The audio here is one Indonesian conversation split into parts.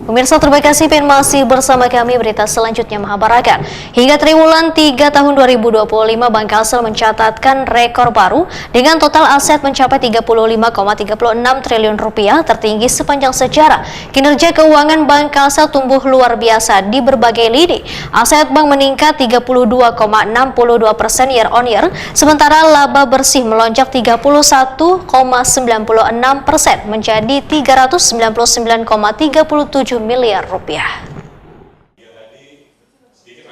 Pemirsa, terima kasih masih bersama kami. Berita selanjutnya Mahabharata. Hingga triwulan 3 tahun 2025, Bank Kalsel mencatatkan rekor baru dengan total aset mencapai 35,36 triliun rupiah, tertinggi sepanjang sejarah. Kinerja keuangan Bank Kalsel tumbuh luar biasa di berbagai lini. Aset bank meningkat 32,62% year on year, sementara laba bersih melonjak 31,96% menjadi 399,37 miliar rupiah.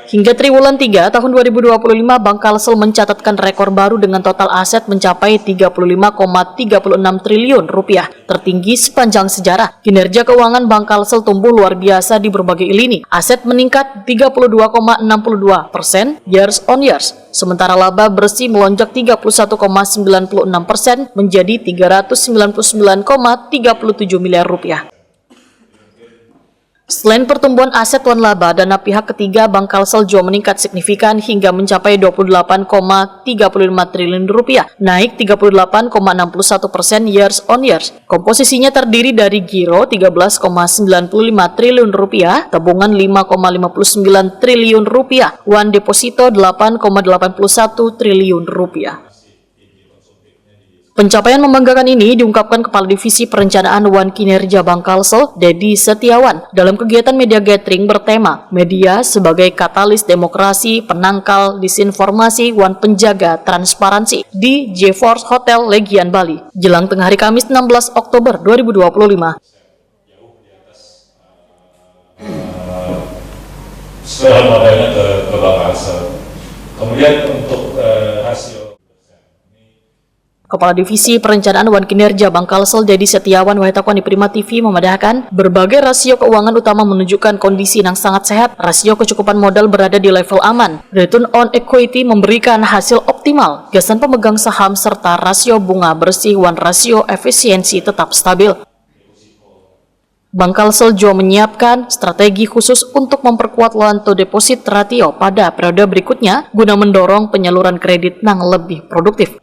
Hingga triwulan 3 tahun 2025, Bank Kalsel mencatatkan rekor baru dengan total aset mencapai 35,36 triliun rupiah, tertinggi sepanjang sejarah. Kinerja keuangan Bank Kalsel tumbuh luar biasa di berbagai lini. Aset meningkat 32,62% years on years, sementara laba bersih melonjak 31,96% menjadi 399,37 miliar rupiah. Selain pertumbuhan aset dan laba, dana pihak ketiga Bank Kalsel juga meningkat signifikan hingga mencapai 28,35 triliun rupiah, naik 38,61% years on years. Komposisinya terdiri dari giro 13,95 triliun rupiah, tabungan 5,59 triliun rupiah, uang deposito 8,81 triliun rupiah. Pencapaian membanggakan ini diungkapkan Kepala Divisi Perencanaan Wan Kinerja Bank Kalsel, Dedi Setiawan, dalam kegiatan media gathering bertema Media sebagai Katalis Demokrasi, Penangkal Disinformasi, Wan Penjaga Transparansi di GeForce Hotel Legian Bali, jelang tengah hari Kamis 16 Oktober 2025. Setelah modalnya ke Bank Kalsel. Kemudian untuk rasio Kepala Divisi Perencanaan Wan Kinerja Bank Kalsel, Dedi Setiawan, Wahitakwani Prima TV memadahkan berbagai rasio keuangan utama menunjukkan kondisi yang sangat sehat. Rasio kecukupan modal berada di level aman. Return on equity memberikan hasil optimal. Gasan pemegang saham serta rasio bunga bersih Wan rasio efisiensi tetap stabil. Bank Kalsel juga menyiapkan strategi khusus untuk memperkuat loan to deposit ratio pada periode berikutnya guna mendorong penyaluran kredit yang lebih produktif.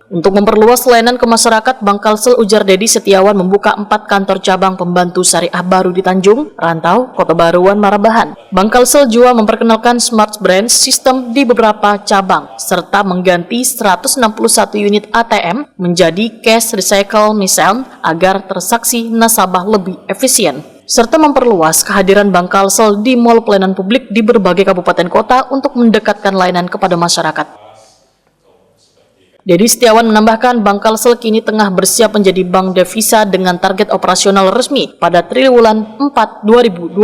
Untuk memperluas layanan ke masyarakat, Bank Kalsel, ujar Dedi Setiawan, membuka 4 kantor cabang pembantu syariah baru di Tanjung, Rantau, Kota Baruan, Marabahan. Bank Kalsel juga memperkenalkan Smart Branch System di beberapa cabang, serta mengganti 161 unit ATM menjadi Cash Recycle Machine agar transaksi nasabah lebih efisien, serta memperluas kehadiran Bank Kalsel di mal pelayanan publik di berbagai kabupaten kota untuk mendekatkan layanan kepada masyarakat. Dedi Setiawan menambahkan Bank Kalsel kini tengah bersiap menjadi bank devisa dengan target operasional resmi pada triwulan 4 2025.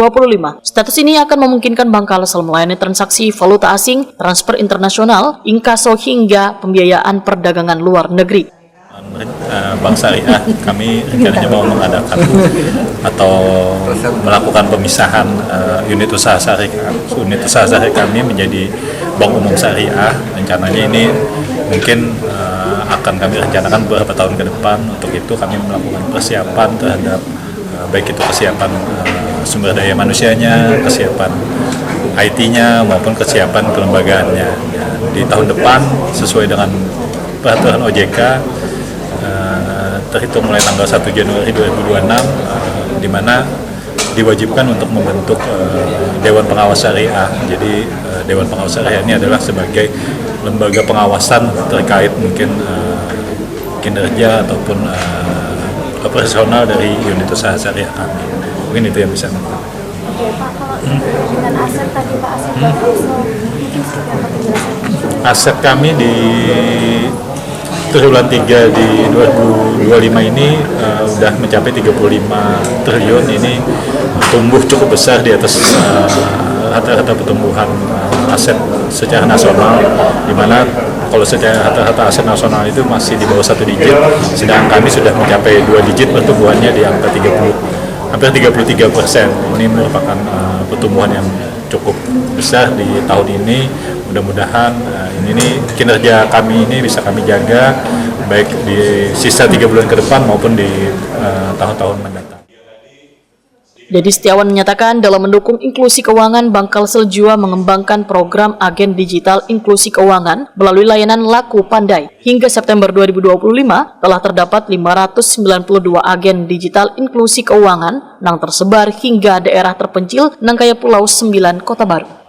Status ini akan memungkinkan Bank Kalsel melayani transaksi valuta asing, transfer internasional, inkaso hingga pembiayaan perdagangan luar negeri. Bank Syariah kami rencananya mau mengadakan atau melakukan pemisahan unit usaha syariah kami menjadi Bank Umum Syariah. Rencananya ini mungkin akan kami rencanakan beberapa tahun ke depan. Untuk itu kami melakukan persiapan terhadap baik itu kesiapan sumber daya manusianya, kesiapan IT-nya maupun kesiapan kelembagaannya. Di tahun depan sesuai dengan peraturan OJK terhitung mulai tanggal 1 Januari 2026 di mana diwajibkan untuk membentuk Dewan Pengawas Syariah. Jadi Dewan Pengawas Syariah ini adalah sebagai lembaga pengawasan terkait mungkin kinerja ataupun operasional dari unit usaha syariah kami. Mungkin itu yang bisa. Oke Pak, kalau dengan aset tadi Pak, aset Bank Kalsel mungkin seperti apa penjelasannya? Aset kami di triwulan 3 di 2025 ini sudah mencapai 35 triliun. Ini tumbuh cukup besar di atas rata-rata pertumbuhan aset secara nasional, di mana kalau secara rata-rata aset nasional itu masih di bawah 1 digit, sedangkan kami sudah mencapai 2 digit pertumbuhannya di angka hampir 33%. Ini merupakan pertumbuhan yang cukup besar di tahun ini. Mudah-mudahan ini kinerja kami ini bisa kami jaga baik di sisa 3 bulan ke depan maupun di tahun-tahun mendatang. Dedi Setiawan menyatakan dalam mendukung inklusi keuangan, Bank Kalsel juga mengembangkan program agen digital inklusi keuangan melalui layanan Laku Pandai. Hingga September 2025 telah terdapat 592 agen digital inklusi keuangan yang tersebar hingga daerah terpencil nang kaya Pulau 9 Kota Baru.